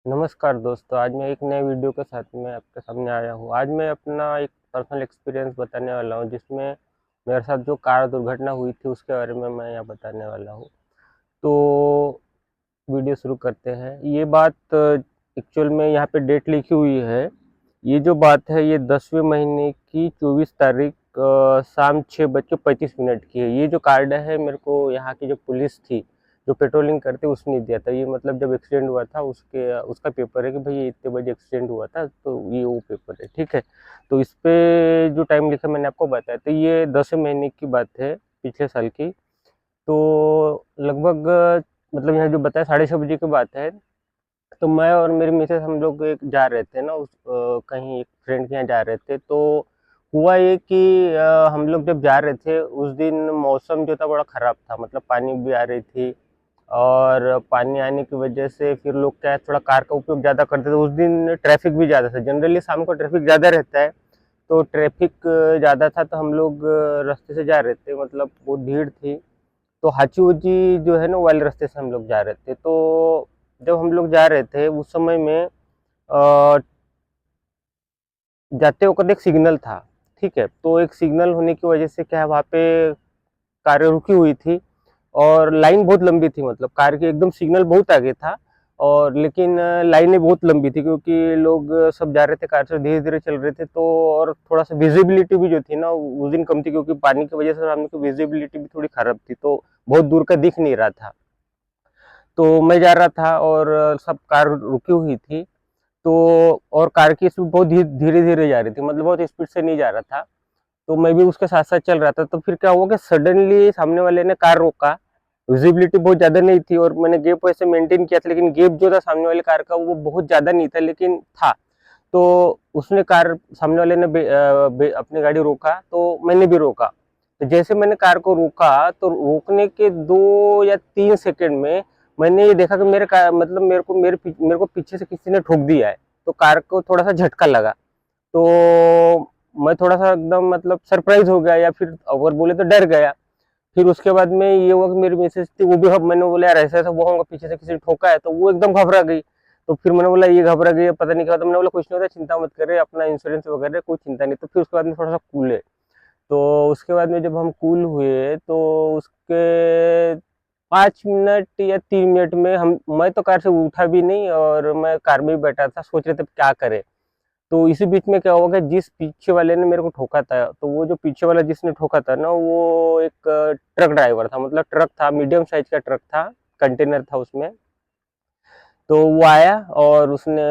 नमस्कार दोस्तों, आज मैं एक नए वीडियो के साथ में आपके सामने आया हूँ। आज मैं अपना एक पर्सनल एक्सपीरियंस बताने वाला हूँ, जिसमें मेरे साथ जो कार दुर्घटना हुई थी उसके बारे में मैं यहाँ बताने वाला हूँ। तो वीडियो शुरू करते हैं। ये बात एक्चुअल में यहाँ पे डेट लिखी हुई है। ये जो बात है ये 10वें महीने की 24 तारीख शाम 6:35 की है। ये जो कार्ड है मेरे को यहाँ की जो पुलिस थी, जो पेट्रोलिंग करते उसने दिया था। ये मतलब जब एक्सीडेंट हुआ था उसके उसका पेपर है कि भाई ये इतने बजे एक्सीडेंट हुआ था, तो ये वो पेपर है, ठीक है। तो इस पे जो टाइम लिखा मैंने आपको बताया, तो ये 10वें महीने की बात है, पिछले साल की। तो लगभग मतलब यहाँ जो बताया 6:30 बजे की बात है। तो मैं और मेरी मिसेस हम लोग एक जा रहे थे ना कहीं एक फ्रेंड के यहाँ जा रहे थे। तो हुआ ये कि हम लोग जब जा रहे थे उस दिन मौसम जो था बड़ा ख़राब था, मतलब पानी भी आ रही थी। और पानी आने की वजह से फिर लोग क्या है, थोड़ा कार का उपयोग ज़्यादा करते थे। उस दिन ट्रैफिक भी ज़्यादा था, जनरली शाम को ट्रैफिक ज़्यादा रहता है। तो ट्रैफिक ज़्यादा था, तो हम लोग रास्ते से जा रहे थे, मतलब बहुत भीड़ थी। तो हाची-ऊची जो है ना, वो वाले रास्ते से हम लोग जा रहे थे। तो जब हम लोग जा रहे थे उस समय में जाते वक़्त एक सिग्नल था, ठीक है? तो एक सिग्नल होने की वजह से क्या है, वहाँ पे कारें रुकी हुई थी और लाइन बहुत लंबी थी, मतलब कार की एकदम सिग्नल बहुत आगे था। और लेकिन लाइनें बहुत लंबी थी, क्योंकि लोग सब जा रहे थे, कार से धीरे-धीरे चल रहे थे। तो और थोड़ा-सा विज़िबिलिटी भी जो थी ना उस दिन कम थी, क्योंकि पानी की वजह से सामने की विज़िबिलिटी भी थोड़ी खराब थी, तो बहुत दूर का दिख नहीं रहा था। तो मैं जा रहा था और सब कार रुकी हुई थी। तो और कार की स्पीड बहुत धीरे-धीरे जा रही थी, मतलब बहुत स्पीड से नहीं जा रहा था। तो मैं भी उसके साथ-साथ चल रहा था। तो फिर क्या हुआ कि सडनली सामने वाले ने कार रोका। विजिबिलिटी बहुत ज़्यादा नहीं थी और मैंने गैप वैसे मेंटेन किया था, लेकिन गैप जो था सामने वाली कार का वो बहुत ज़्यादा नहीं था, लेकिन था। तो उसने कार सामने वाले ने अपनी गाड़ी रोका, तो मैंने भी रोका। तो जैसे मैंने कार को रोका, तो रोकने के 2 या 3 सेकंड में मैंने ये देखा कि मेरे कार मतलब मेरे को पीछे से किसी ने ठोक दिया है। तो कार को थोड़ा-सा झटका लगा। तो मैं थोड़ा-सा एकदम मतलब सरप्राइज़ हो गया, या फिर अगर बोले तो डर गया। फिर उसके बाद में ये हुआ कि मेरी मिसेज़ थी, वो भी मैंने बोला यार ऐसा-ऐसा हुआ होगा, पीछे से किसी ने ठोका है, तो वो एकदम घबरा गई। तो फिर मैंने बोला ये घबरा गई है, पता नहीं क्या हुआ। तो मैंने बोला कुछ नहीं होता, चिंता मत करिए, अपना इंश्योरेंस वगैरह कोई चिंता नहीं। तो फिर उसके बाद में थोड़ा-सा कूले। तो उसके बाद में जब हम कूल हुए, तो उसके 5 मिनट या 3 मिनट में हम मैं तो कार से उठा भी नहीं, और मैं कार में ही बैठा था, सोच रहे थे क्या करें। तो इसी बीच में क्या हुआ कि जिस पीछे वाले ने मेरे को ठोका था, तो वो जो पीछे वाला जिसने ठोका था ना, वो एक ट्रक ड्राइवर था, मतलब ट्रक था, मीडियम साइज का ट्रक था, कंटेनर था उसमें। तो वो आया और उसने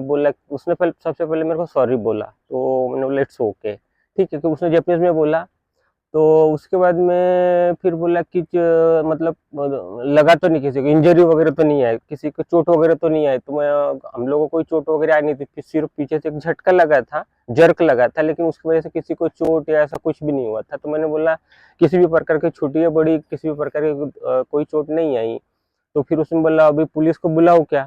बोला, उसने पहले सबसे पहले मेरे को सॉरी बोला। तो मैंने बोला इट्स ओके, ठीक है, कि उसने जापानीज में बोला। तो उसके बाद में फिर बोला कि मतलब लगा तो नहीं, किसी को इंजरी वगैरह तो नहीं आई, किसी को चोट वगैरह तो नहीं आई। तो मैं हम लोगों को कोई चोट वगैरह आई नहीं थी, सिर्फ पीछे से एक झटका लगा था, जर्क लगा था, लेकिन उसकी वजह से किसी को चोट या ऐसा कुछ भी नहीं हुआ था। तो मैंने बोला किसी भी प्रकार की छोटी या बड़ी किसी भी प्रकार की कोई चोट नहीं आई। तो फिर उसने बोला अभी पुलिस को बुलाओ क्या।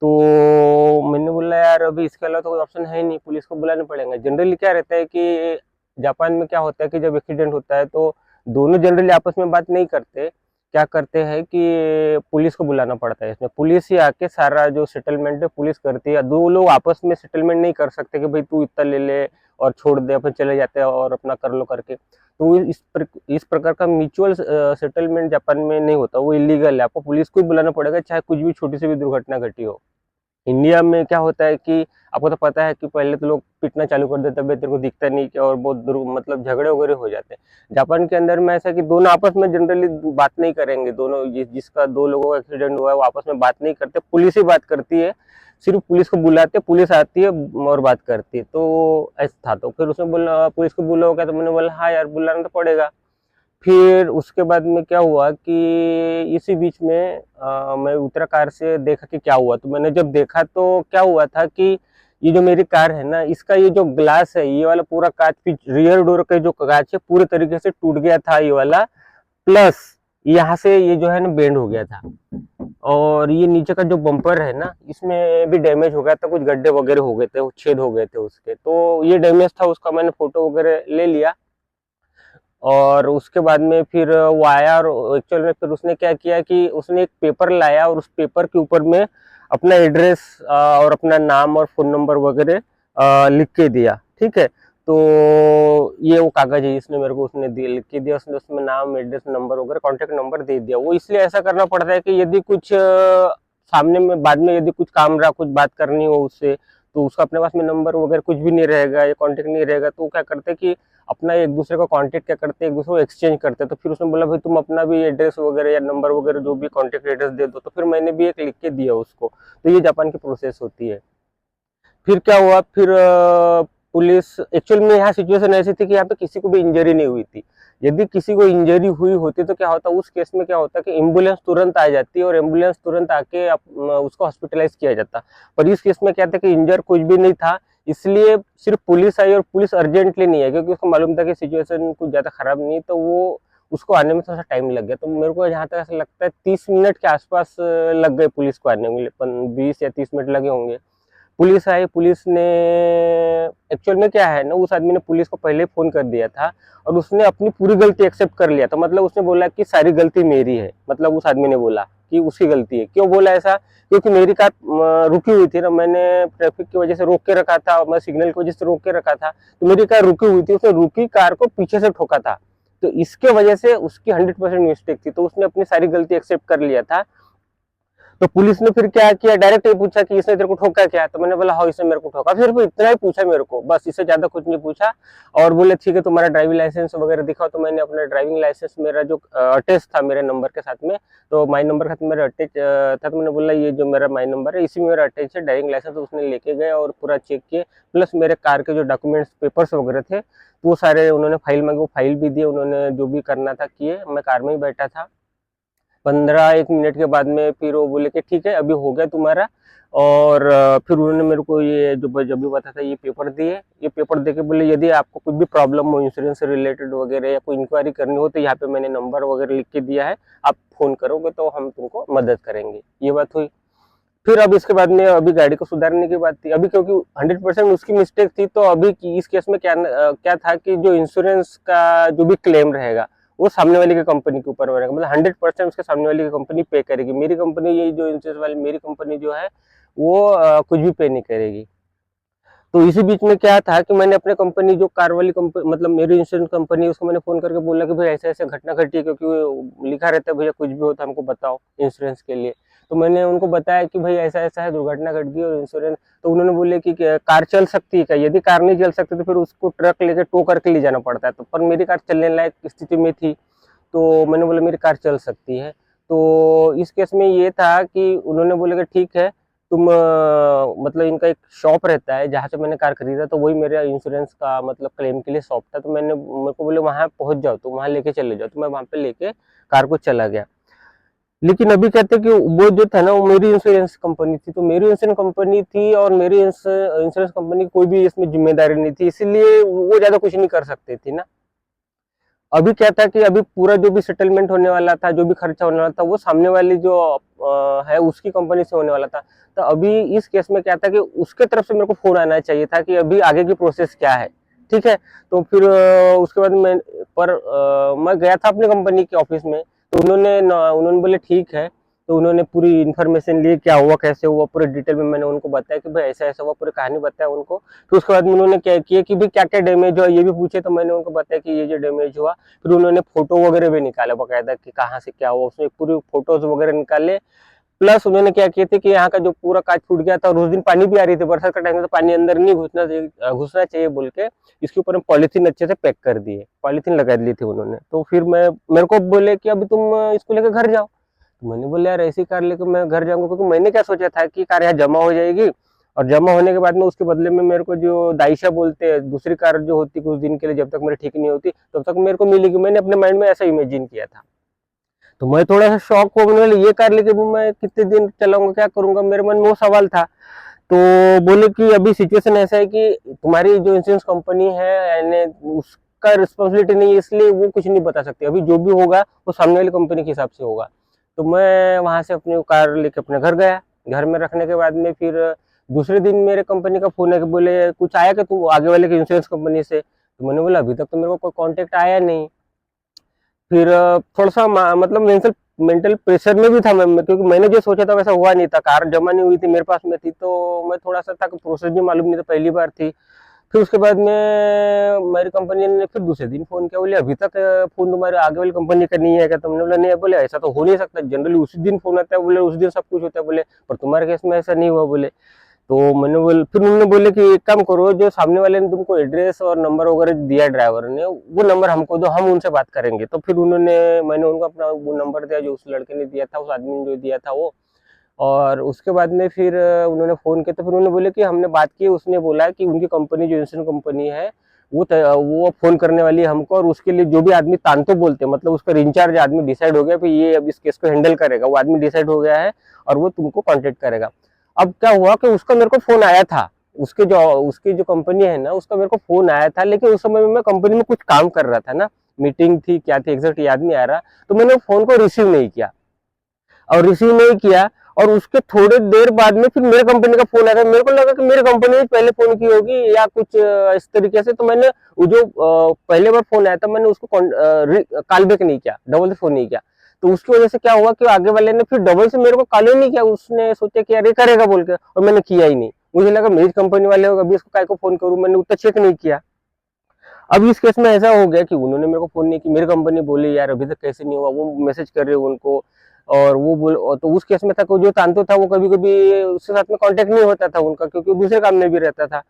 तो मैंने बोला यार अभी इसके अलावा तो कोई ऑप्शन है नहीं, पुलिस को बुलाना पड़ेगा। जनरली क्या रहता है कि जापान में क्या होता है कि जब एक्सीडेंट होता है तो दोनों जनरली आपस में बात नहीं करते। क्या करते हैं कि पुलिस को बुलाना पड़ता है। इसमें पुलिस ही आके सारा जो सेटलमेंट है पुलिस करती है। दो लोग आपस में सेटलमेंट नहीं कर सकते कि भाई तू इतना ले ले और छोड़ दे, अपन चले जाते हैं और अपना कर लो करके। तो इस प्रकार का म्यूचुअल सेटलमेंट जापान में नहीं होता, वो इलीगल है। आपको पुलिस को ही बुलाना पड़ेगा, चाहे कुछ भी छोटी सी भी दुर्घटना घटी हो। इंडिया में क्या होता है कि आपको तो पता है कि पहले तो लोग पीटना चालू कर देते हैं, तेरे को दिखता नहीं क्या, और बहुत मतलब झगड़े वगैरह हो जाते हैं। जापान के अंदर में ऐसा है कि दोनों आपस में जनरली बात नहीं करेंगे। दोनों जिसका दो लोगों का एक्सीडेंट हुआ है वो आपस में बात नहीं करते, पुलिस ही बात करती है। सिर्फ पुलिस को बुलाते, पुलिस आती है और बात करती है। तो ऐसा था। तो फिर उसने बोला पुलिस को बुलाओ क्या, तो मैंने बोला हाँ यार बुलाना तो पड़ेगा। फिर उसके बाद में क्या हुआ कि इसी बीच में मैं उतरा कार से, देखा कि क्या हुआ। तो मैंने जब देखा तो क्या हुआ था कि ये जो मेरी कार है ना, इसका ये जो ग्लास है, ये वाला पूरा कांच, रियर डोर का जो कांच है पूरे तरीके से टूट गया था ये वाला। प्लस यहाँ से ये जो है ना बेंड हो गया था। और ये नीचे का जो बम्पर है ना, इसमें भी डैमेज हो गया था, कुछ गड्ढे वगैरह हो गए थे, छेद हो गए थे उसके। तो ये डैमेज था, उसका मैंने फोटो वगैरह ले लिया। और उसके बाद में फिर वो आया, और एक्चुअल में फिर उसने क्या किया कि उसने एक पेपर लाया और उस पेपर के ऊपर में अपना एड्रेस और अपना नाम और फ़ोन नंबर वगैरह लिख के दिया, ठीक है। तो ये वो कागज़ है, इसने मेरे को उसने लिख के दिया, उसने उसमें नाम, एड्रेस, नंबर वगैरह, कॉन्टैक्ट नंबर दे दिया। वो इसलिए ऐसा करना पड़ता है कि यदि कुछ सामने में बाद में यदि कुछ काम रहा, कुछ बात करनी हो उससे, तो उसका अपने पास में नंबर वगैरह कुछ भी नहीं रहेगा या कॉन्टैक्ट नहीं रहेगा, तो क्या करते हैं कि अपना एक दूसरे का कॉन्टैक्ट क्या करते हैं, एक दूसरे को एक्सचेंज करते हैं। तो फिर उसने बोला भाई तुम अपना भी एड्रेस वगैरह या नंबर वगैरह जो भी कॉन्टैक्ट एड्रेस दे दो, तो फिर मैंने भी एक लिख के दिया उसको। तो ये जापान की प्रोसेस होती है। फिर क्या हुआ, फिर पुलिस, एक्चुअल में यहाँ सिचुएशन ऐसी थी कि यहाँ पे किसी को भी इंजरी नहीं हुई थी। यदि किसी को इंजरी हुई होती तो क्या होता, उस केस में क्या होता कि एम्बुलेंस तुरंत आ जाती और एम्बुलेंस तुरंत आके उसको हॉस्पिटलाइज किया जाता। पर इस केस में क्या था कि इंजर कुछ भी नहीं था, इसलिए सिर्फ पुलिस आई, और पुलिस अर्जेंटली नहीं आई क्योंकि उसको मालूम था कि सिचुएशन कुछ ज्यादा खराब नहीं, तो वो उसको आने में थोड़ा सा टाइम लग गया। तो मेरे को जहाँ तक ऐसा लगता है 30 मिनट के आसपास लग गए पुलिस को आने में, 20 या 30 मिनट लगे होंगे। पुलिस आई, पुलिस ने, एक्चुअल में क्या है ना, उस आदमी ने पुलिस को पहले फोन कर दिया था और उसने अपनी पूरी गलती एक्सेप्ट कर लिया था। मतलब उसने बोला कि सारी गलती मेरी है, मतलब उस आदमी ने बोला कि उसकी गलती है। क्यों बोला ऐसा, क्योंकि मेरी कार रुकी हुई थी ना, मैंने ट्रैफिक की वजह से रोक के रखा था, मैं सिग्नल की वजह से रोक के रखा था, तो मेरी कार रुकी हुई थी, उसने रुकी कार को पीछे से ठोका था, तो इसके वजह से उसकी 100% मिस्टेक थी। तो उसने अपनी सारी गलती एक्सेप्ट कर लिया था। तो पुलिस ने फिर क्या किया, डायरेक्ट ये पूछा कि इसने तेरे को ठोका क्या, तो मैंने बोला हाँ इसने मेरे को ठोका। फिर भी इतना ही पूछा मेरे को, बस, इससे ज्यादा कुछ नहीं पूछा। और बोले ठीक है तुम्हारा ड्राइविंग लाइसेंस वगैरह दिखाओ। तो मैंने अपना ड्राइविंग लाइसेंस, मेरा जो अटैच था मेरे नंबर के साथ में, तो माई नंबर के साथ मेरा अटैच था, तो मैंने बोला ये जो मेरा माई नंबर है इसी में मेरा अटैच है ड्राइविंग लाइसेंस। तो उसने लेके गए और पूरा चेक किए, प्लस मेरे कार के जो डॉक्यूमेंट्स पेपर्स वगैरह थे वो सारे उन्होंने फाइल मांगे, वो फाइल भी दिए उन्होंने, जो भी करना था किए। मैं कार में ही बैठा था। 15 एक मिनट के बाद में फिर वो बोले कि ठीक है अभी हो गया तुम्हारा। और फिर उन्होंने मेरे को ये जो जब भी बताया था ये पेपर दिए। ये पेपर दे के बोले यदि आपको कुछ भी प्रॉब्लम हो इंश्योरेंस से रिलेटेड वगैरह या कोई इंक्वायरी करनी हो तो यहाँ पे मैंने नंबर वगैरह लिख के दिया है, आप फोन करोगे तो हम तुमको मदद करेंगे। ये बात हुई। फिर अब इसके बाद में अभी गाड़ी को सुधारने की बात थी। अभी क्योंकि 100% उसकी मिस्टेक थी, तो अभी इस केस में क्या था कि जो इंश्योरेंस का जो भी क्लेम रहेगा वो सामने वाली की कंपनी के ऊपर रहेगा। मतलब 100% उसके सामने वाली की कंपनी पे करेगी। मेरी कंपनी, ये जो इंश्योरेंस वाली मेरी कंपनी जो है वो कुछ भी पे नहीं करेगी। तो इसी बीच में क्या था कि मैंने अपने कंपनी, जो कार वाली कंपनी, मतलब मेरी इंश्योरेंस कंपनी, उसको मैंने फोन करके बोला कि भाई ऐसे ऐसे घटना घटी है, क्योंकि लिखा रहता है भैया कुछ भी हो तो हमको बताओ इंश्योरेंस के लिए। तो मैंने उनको बताया कि भाई ऐसा ऐसा है, दुर्घटना घट गई और इंश्योरेंस। तो उन्होंने बोले कि कार चल सकती है क्या, यदि कार नहीं चल सकती तो फिर उसको ट्रक लेके टो करके ले जाना पड़ता है। तो पर मेरी कार चलने लायक स्थिति में थी, तो मैंने बोला मेरी कार चल सकती है। तो इस केस में ये था कि उन्होंने बोले कि ठीक है तुम मतलब इनका एक शॉप रहता है जहाँ से मैंने कार खरीदा, तो वही मेरा इंश्योरेंस का मतलब क्लेम के लिए शॉप था। तो मेरे को बोले वहाँ पहुंच जाओ, तो वहाँ लेके चले जाओ। तो मैं वहाँ पे लेके कार को चला गया। लेकिन अभी कहते कि वो जो था ना वो मेरी इंश्योरेंस कंपनी थी, तो मेरी इंश्योरेंस कंपनी थी और मेरी इंश्योरेंस कंपनी की कोई भी इसमें जिम्मेदारी नहीं थी, इसीलिए वो ज्यादा कुछ नहीं कर सकती थी ना। अभी क्या था कि अभी पूरा जो भी सेटलमेंट होने वाला था, जो भी खर्चा होने वाला था, वो सामने वाली जो है उसकी कंपनी से होने वाला था। तो अभी इस केस में क्या था कि उसके तरफ से मेरे को फोन आना चाहिए था कि अभी आगे की प्रोसेस क्या है, ठीक है। तो फिर उसके बाद मैं गया था अपनी कंपनी के ऑफिस में। तो उन्होंने बोले ठीक है। तो उन्होंने पूरी इन्फॉर्मेशन ली, क्या हुआ कैसे हुआ पूरे डिटेल में मैंने उनको बताया कि भाई ऐसा ऐसा हुआ, पूरी कहानी बताया उनको। फिर उसके बाद में उन्होंने क्या किया कि भाई क्या क्या डैमेज हुआ ये भी पूछे, तो मैंने उनको बताया कि ये जो डैमेज हुआ। फिर उन्होंने फोटो वगैरह भी निकाला बकायदा कि कहाँ से क्या हुआ, उसमें पूरी फोटोज वगैरह निकाले। प्लस उन्होंने क्या किए थे कि यहाँ का जो पूरा कांच फूट गया था और उस दिन पानी भी आ रही थी, बरसात का टाइम था, तो पानी अंदर नहीं घुसना चाहिए बोल के इसके ऊपर हम पॉलिथीन अच्छे से पैक कर दिए, पॉलिथीन लगा दी थी उन्होंने। तो फिर मेरे को बोले कि अभी तुम इसको लेकर घर जाओ। तो मैंने बोला यार ऐसी कार लेकर मैं घर जाऊंगा, क्योंकि मैंने क्या सोचा था कि कार यहाँ जमा हो जाएगी और जमा होने के बाद में उसके बदले में मेरे को जो दाइशा बोलते हैं, दूसरी कार जो होती कुछ दिन के लिए, जब तक मेरी ठीक नहीं होती तब तक मेरे को मिलेगी। मैंने अपने माइंड में ऐसा इमेजिन किया था। तो मैं थोड़ा सा शॉक हो गया, ये कार लेके भी मैं कितने दिन चलाऊंगा, क्या करूंगा, मेरे मन में वो सवाल था। तो बोले कि अभी सिचुएशन ऐसा है कि तुम्हारी जो इंश्योरेंस कंपनी है यानी उसका रिस्पॉन्सिबिलिटी नहीं है, इसलिए वो कुछ नहीं बता सकती। अभी जो भी होगा वो सामने वाली कंपनी के हिसाब से होगा। तो मैं वहां से अपनी कार लेके अपने घर गया। घर में रखने के बाद में फिर दूसरे दिन मेरे कंपनी का फोन है कि बोले कुछ आया कि तू आगे वाले के इंश्योरेंस कंपनी से। तो मैंने बोला अभी तक तो मेरे को कोई कॉन्टेक्ट आया नहीं। फिर थोड़ा सा मतलब मेंटल मेंटल प्रेशर में भी था मैं, क्योंकि मैंने जो सोचा था वैसा हुआ नहीं था। कार जमा नहीं हुई थी, मेरे पास में थी, तो मैं थोड़ा सा था कि प्रोसेस भी मालूम नहीं था, पहली बार थी। फिर उसके बाद में मेरी कंपनी ने फिर दूसरे दिन फोन किया, बोले अभी तक फोन तुम्हारे आगे वाली कंपनी का नहीं है क्या? तुमने बोला नहीं है। बोले ऐसा तो हो नहीं सकता, जनरली उसी दिन फोन आता है, बोले उस दिन सब कुछ होता है, बोले पर तुम्हारे केस में ऐसा नहीं हुआ बोले। तो मैंने बोल फिर उन्होंने बोले कि एक काम करो, जो सामने वाले ने तुमको एड्रेस और नंबर वगैरह दिया ड्राइवर ने, वो नंबर हमको दो, हम उनसे बात करेंगे। तो फिर मैंने उनको अपना वो नंबर दिया जो उस लड़के ने दिया था, उस आदमी ने जो दिया था वो। और उसके बाद में फिर उन्होंने फ़ोन किया, तो फिर उन्होंने बोले कि हमने बात की, उसने बोला कि उनकी कंपनी जो इंश्योरेंस कंपनी है, वो फ़ोन करने वाली है हमको, और उसके लिए जो भी आदमी तांतो बोलते हैं, मतलब उस पर इंचार्ज आदमी डिसाइड हो गया कि ये अब इस केस को हैंडल करेगा, वो आदमी डिसाइड हो गया है और वो तुमको कॉन्टेक्ट करेगा। अब क्या हुआ कि उसका मेरे को फ़ोन आया था, उसकी जो कंपनी है ना, उसका मेरे को फ़ोन आया था, लेकिन उस समय में मैं कंपनी में कुछ काम कर रहा था ना, मीटिंग थी, क्या थी एग्जैक्ट याद नहीं आ रहा, तो मैंने फ़ोन को रिसीव नहीं किया। और रिसीव नहीं किया, और उसके थोड़े देर बाद में फिर मेरे कंपनी का फोन आया। मेरे को लगा कि मेरी कंपनी ने पहले फोन की होगी या कुछ इस तरीके से, तो मैंने वो जो पहले बार फोन आया था, मैंने उसको कॉल बैक नहीं किया, डबल से फोन नहीं किया। तो उसकी वजह से क्या हुआ कि आगे वाले ने फिर डबल से मेरे को कॉल ही नहीं किया, उसने सोचा कि अरे करेगा बोल के, और मैंने किया ही नहीं। मुझे लगा मेरी कंपनी वाले होगा, अभी इसको काय को फोन करूं, मैंने उतना चेक नहीं किया। अब इस केस में ऐसा हो गया कि उन्होंने मेरे को फोन नहीं किया, मेरी कंपनी बोली यार अभी तक कैसे नहीं हुआ, वो मैसेज कर रहे हो उनको, और वो बोल, तो उस केस में था कि जो तांतो था वो कभी कभी उसके साथ में कांटेक्ट नहीं होता था उनका, क्योंकि दूसरे काम में भी रहता था।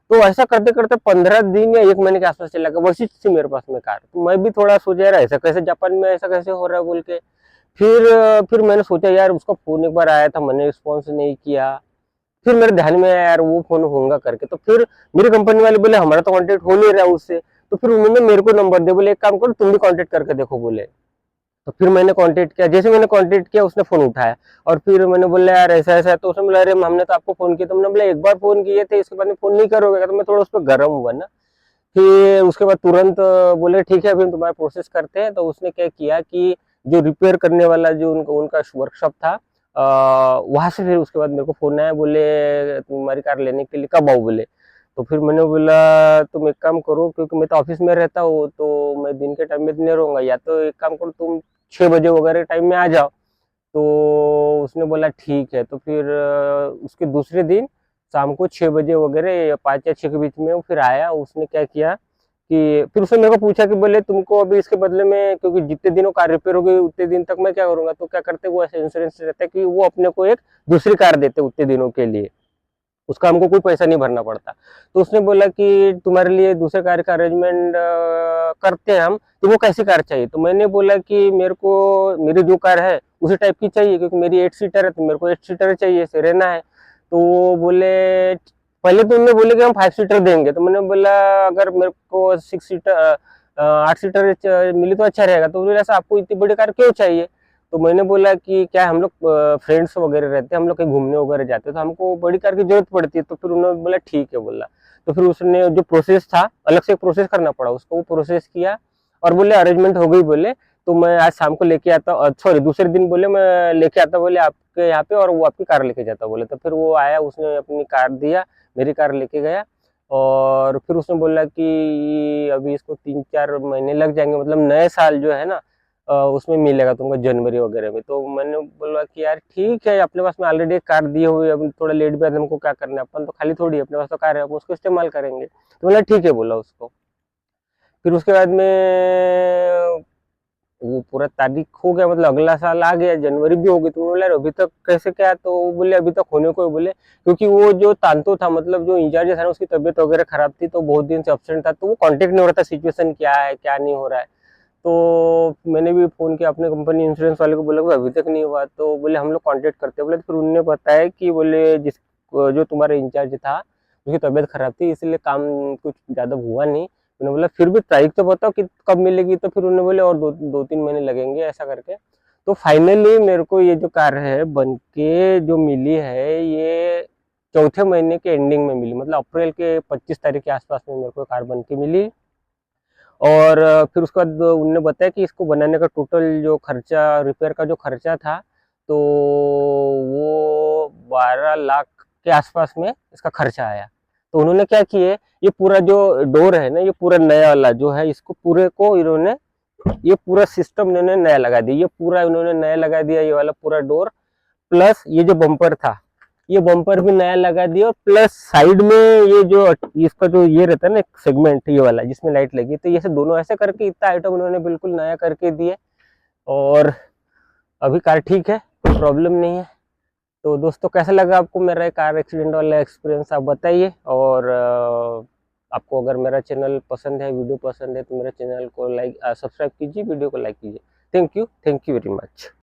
तो ऐसा करते करते 15 दिन या 1 महीने के आसपास चला गया, वैसी थी मेरे पास में कार। तो मैं भी थोड़ा सोचा यार ऐसा कैसे जापान में ऐसा कैसे हो रहा है बोल के। फिर मैंने सोचा यार उसका फोन एक बार आया था, मैंने रिस्पॉन्स नहीं किया। फिर मेरे ध्यान में आया यार वो फोन होगा करके, तो फिर मेरी कंपनी वाले बोले हमारा तो कांटेक्ट हो नहीं रहा उससे। तो फिर उन्होंने मेरे को नंबर दे, बोले एक काम करो तुम भी कांटेक्ट करके देखो बोले। तो फिर मैंने कांटेक्ट किया, जैसे मैंने कांटेक्ट किया उसने फोन उठाया, और फिर मैंने बोला यार ऐसा ऐसा है, तो उसने बोला अरे हमने तो आपको फोन किया। तो मैंने बोला एक बार फोन किए थे, इसके बाद में फोन नहीं करोगे? तो मैं थोड़ा उस पर गर्म हुआ ना। फिर उसके बाद तुरंत बोले ठीक है अभी हम तुम्हारा प्रोसेस करते हैं। तो उसने क्या किया कि जो रिपेयर करने वाला जो उनका वर्कशॉप था, वहां से फिर उसके बाद मेरे को फोन आया, बोले तुम्हारी कार लेने के लिए कब आओ बोले। तो फिर मैंने बोला तुम एक काम करो, क्योंकि मैं तो ऑफिस में रहता हूँ, तो मैं दिन के टाइम में नहीं रहूंगा, या तो एक काम करो तुम 6 बजे वगैरह टाइम में आ जाओ। तो उसने बोला ठीक है। तो फिर उसके दूसरे दिन शाम को 6 बजे वगैरह, 5 या 6 के बीच में वो फिर आया। उसने क्या किया कि फिर उसने मेरे को पूछा कि बोले तुमको अभी इसके बदले में, क्योंकि जितने दिनों कार रिपेयर हो गई उतने दिन तक मैं क्या करूंगा, तो क्या करते वो ऐसे इंश्योरेंस रहता है कि वो अपने को एक दूसरी कार देते उतने दिनों के लिए, उसका हमको कोई पैसा नहीं भरना पड़ता। तो उसने बोला कि तुम्हारे लिए दूसरे कार का अरेंजमेंट करते हैं हम, तो वो कैसी कार चाहिए? तो मैंने बोला कि मेरे को मेरी जो कार है उसी टाइप की चाहिए, क्योंकि मेरी 8 सीटर है, तो मेरे को 8 सीटर चाहिए, सेरेना है। तो वो बोले पहले तो उन्होंने बोले कि हम 5 सीटर देंगे। तो मैंने बोला अगर मेरे को 6 सीटर 8 सीटर मिली तो अच्छा रहेगा। तो बोले ऐसा आपको इतनी बड़ी कार क्यों चाहिए? तो मैंने बोला कि क्या हम लोग फ्रेंड्स वगैरह रहते हैं, हम लोग कहीं घूमने वगैरह जाते हैं, तो हमको बड़ी कार की जरूरत पड़ती है। तो फिर उन्होंने बोला ठीक है बोला। तो फिर उसने जो प्रोसेस था, अलग से प्रोसेस करना पड़ा उसको, वो प्रोसेस किया और बोले अरेंजमेंट हो गई बोले। तो मैं आज शाम को लेके आता, सॉरी दूसरे दिन बोले मैं लेके आता बोले आपके यहाँ पे, और वो आपकी कार लेके जाता बोले। तो फिर वो आया, उसने अपनी कार दिया, मेरी कार लेके गया। और फिर उसने बोला कि अभी इसको 3-4 महीने लग जाएंगे, मतलब नए साल जो है ना उसमें मिलेगा तुमको जनवरी वगैरह में। तो मैंने बोला कि यार ठीक है, अपने पास में ऑलरेडी एक कार दी हुई है, अब थोड़ा लेट भी है, हमको क्या करना है, अपन तो खाली थोड़ी है, अपने पास तो कार है, हम उसको इस्तेमाल करेंगे। तो बोला ठीक है बोला उसको। फिर उसके बाद में वो पूरा तारीख हो गया, मतलब अगला साल आ गया, जनवरी भी हो गई। तो बोला अभी तक कैसे क्या? तो वो बोले अभी तक होने को है बोले, क्योंकि वो जो तांतो था, मतलब जो इंचार्ज था ना, उसकी तबीयत वगैरह खराब थी, तो बहुत दिन से एब्सेंट था, तो वो कांटेक्ट नहीं हो रहा था, सिचुएशन क्या है क्या नहीं हो रहा है। तो मैंने भी फोन किया अपने कंपनी इंश्योरेंस वाले को, बोला कि अभी तक नहीं हुआ। तो बोले हम लोग कांटेक्ट करते बोले। तो फिर उन्होंने बताया कि बोले जो तुम्हारा इंचार्ज था उसकी तबीयत खराब थी, इसलिए काम कुछ ज्यादा हुआ नहीं। मैंने बोला फिर भी तारीख तो बताओ कि कब मिलेगी? तो फिर उन्होंने बोले और 2-3 महीने लगेंगे ऐसा करके। तो फाइनली मेरे को ये जो कार है बन के जो मिली है, ये चौथे महीने के एंडिंग में मिली, मतलब अप्रैल के 25 तारीख के आसपास में मेरे को कार बन के मिली। और फिर उसके बाद उन्होंने बताया कि इसको बनाने का टोटल जो खर्चा, रिपेयर का जो खर्चा था, तो वो 12 लाख के आसपास में इसका खर्चा आया। तो उन्होंने क्या किए, ये पूरा जो डोर है ना, ये पूरा नया वाला जो है, इसको पूरे को इन्होंने ये पूरा सिस्टम इन्होंने नया लगा दिया, ये पूरा इन्होंने नया लगा दिया, ये वाला पूरा डोर, प्लस ये जो बम्पर था ये बम्पर भी नया लगा दिया, और प्लस साइड में ये जो इसका जो ये रहता है ना एक सेगमेंट ये वाला जिसमें लाइट लगी, तो ये से दोनों ऐसे करके इतना आइटम उन्होंने बिल्कुल नया करके दिए। और अभी कार ठीक है, कोई प्रॉब्लम नहीं है। तो दोस्तों कैसा लगा आपको मेरा कार एक्सीडेंट वाला एक्सपीरियंस, आप बताइए। और आपको अगर मेरा चैनल पसंद है, वीडियो पसंद है, तो मेरे चैनल को लाइक सब्सक्राइब कीजिए, वीडियो को लाइक कीजिए। Thank you very much.